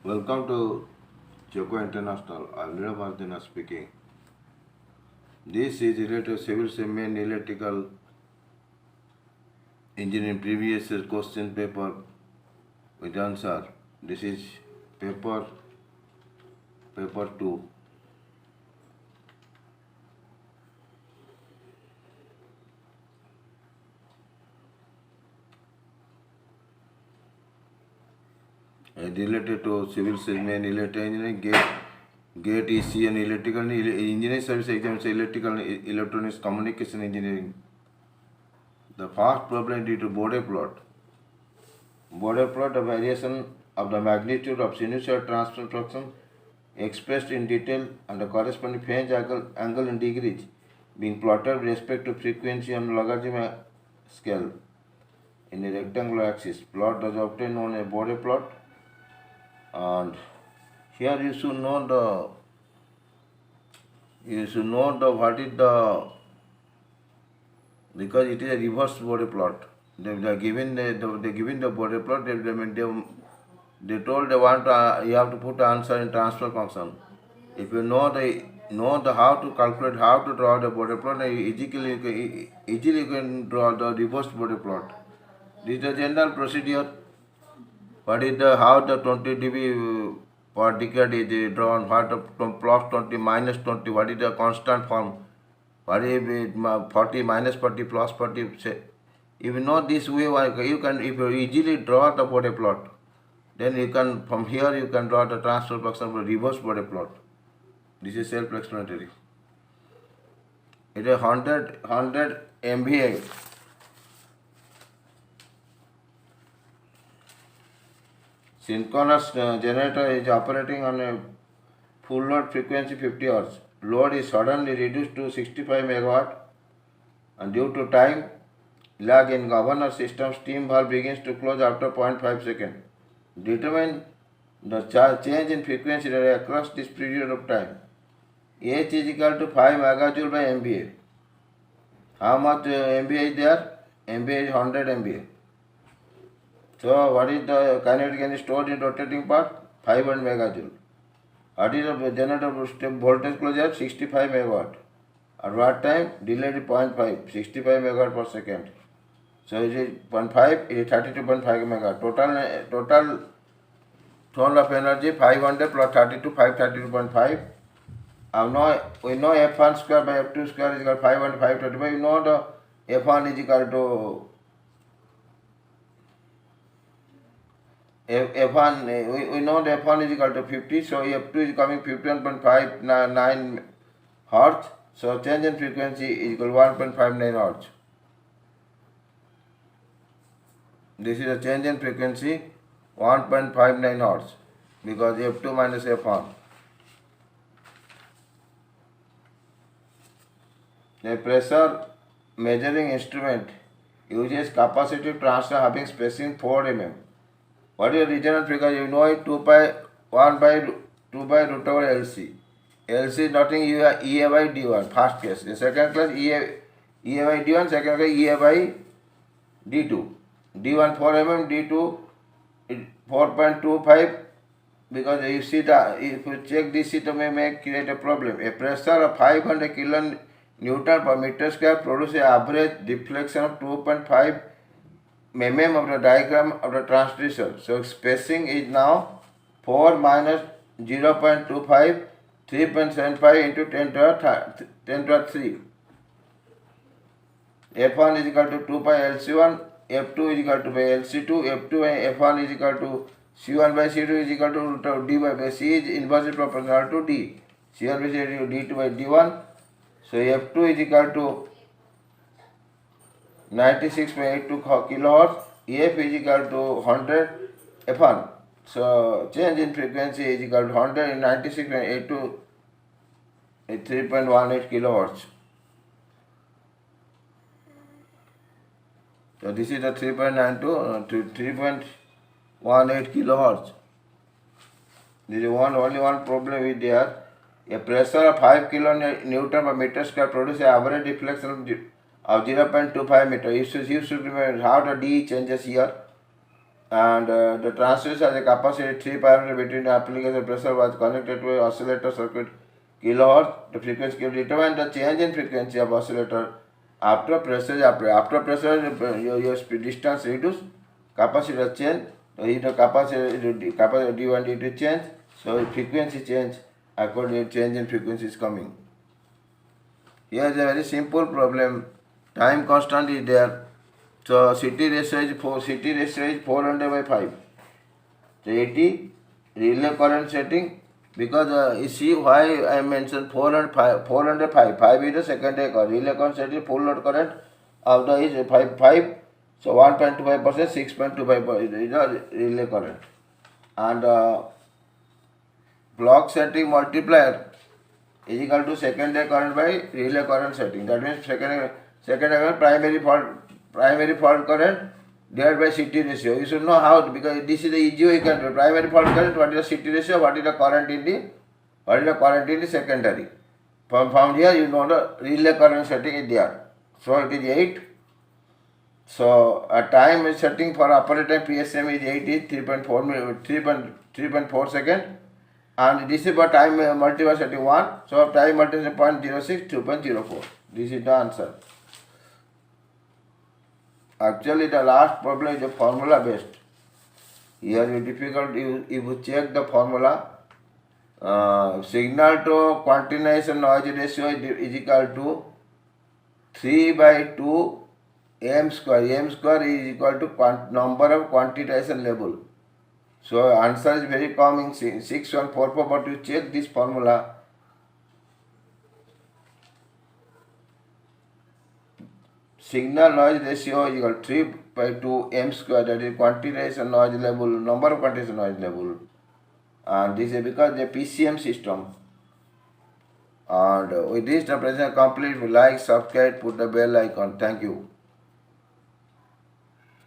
Welcome to Choco International. I'm Nirav Mardina speaking. This is related to civil semi and electrical engineering previous year question paper with answer. This is paper 2. Related to civil semi and electrical engineering gate EC and electrical engineering service exams electrical electronics communication engineering. The first problem due to Bode plot. Bode plot, a variation of the magnitude of sinusoid transfer function expressed in detail and the corresponding phase angle in degrees being plotted with respect to frequency on logarithm scale in a rectangular axis. Plot is obtained on a Bode plot, and here you should know what is the, because it is a reverse Bode plot. They given the Bode plot. They told they want you have to put answer in transfer function. If you know the how to calculate, how to draw the Bode plot, easily you can draw the reverse Bode plot. This is the general procedure. What is the how the 20 dB per decade is drawn? What from plus 20 minus 20? What is the constant form? What is 40 minus 40 plus 40? If you know this way, you can, if you easily draw the Bode plot, then you can, from here you can draw the transfer function for reverse Bode plot. This is self-explanatory. It is 100 MVA. Synchronous generator is operating on a full load frequency 50 Hz. Load is suddenly reduced to 65 megawatt, and due to time lag in governor system, steam valve begins to close after 0.5 seconds. Determine the change in frequency rate across this period of time. H is equal to 5 megajoule by MVA. How much MVA is there? MVA is 100 MVA. So what is the kinetic energy stored in rotating part? 500 megajoule. What is the generator step voltage closure? 65 megawatt. At what time? Delayed 0.5, 65 megawatt per second. So it is 0.5, it is 32.5 megawatt. Total total of energy 500 plus 32, 532.5. Now we know F1 square by F2 square is equal to 500, 535. We know the F1 is equal to F1, we know the F1 is equal to 50, so F2 is coming 51.59 Hertz, so change in frequency is equal to 1.59 Hertz. This is a change in frequency 1.59 Hertz because F2 minus F1. The pressure measuring instrument uses capacitive transistor having spacing 4 mm. What is the regional frequency? You know it, 2 by 1 by 2 by root over LC. LC is nothing, EA by D1, first case. The second class, EA by D1, second class, EA by D2. D1 4 mm, D2 4.25, because you see if you check this, it may create a problem. A pressure of 500 kilonewton per meter square produces an average deflection of 2.5 mm of the diagram of the transducer. So spacing is now 4 minus 0.25, 3.75 into 10 to 3. F1 is equal to 2 by LC1, F2 is equal to by LC2, F2 by F1 is equal to C1 by C2 is equal to root of D by C is inversely proportional to D. C1 by C2 D2 by D1. So F2 is equal to 96.82 kilohertz, EF is equal to 100 F1. So change in frequency is equal to 100 in 96.82 3.18 kilohertz. So this is the 3.92 to 3.18 kilohertz. There is only one problem is there. A pressure of 5 kilonewton per meter square produces an average deflection of 0.25 meter. You should remember how the D changes here. and the transducer has a capacity 3 parameter between the application pressure was connected to a oscillator circuit kilohertz. The frequency can determine the change in frequency of oscillator after pressure. After pressure, your distance reduce, capacitor change. So the capacity D1 D2 change. So frequency change according to change in frequency is coming. Here is a very simple problem. Time constant is there. So CT ratio is 400 by 5. So 80 relay current setting, because you see why I mentioned 405. 5 is the secondary current. Relay current setting full load current of the is 5. So 1.25%, 6.25% is the relay current. And block setting multiplier is equal to secondary current by relay current setting. That means secondary current primary fault current divided by CT ratio. You should know how, because this is the easy way you can do. Primary fault current, what is the CT ratio, what is the current in the secondary. From here you know the relay current setting is there. So it is 8. So a time is setting for operator PSM is 8 is 3.4 second. And this is for time multiplier setting 1. So time multiplier 0.06, 2.04. This is the answer. Actually, the last problem is the formula based. Here is difficult. If you check the formula, signal to quantization noise ratio is equal to 3 by 2 m square. M square is equal to number of quantization level. So answer is very common, 6144. But you check this formula. Signal noise ratio is equal to 3 by 2 m square, that is quantization noise level, number of quantization noise level. And this is because the PCM system. And with this the presentation complete. Like, subscribe, put the bell icon. Thank you.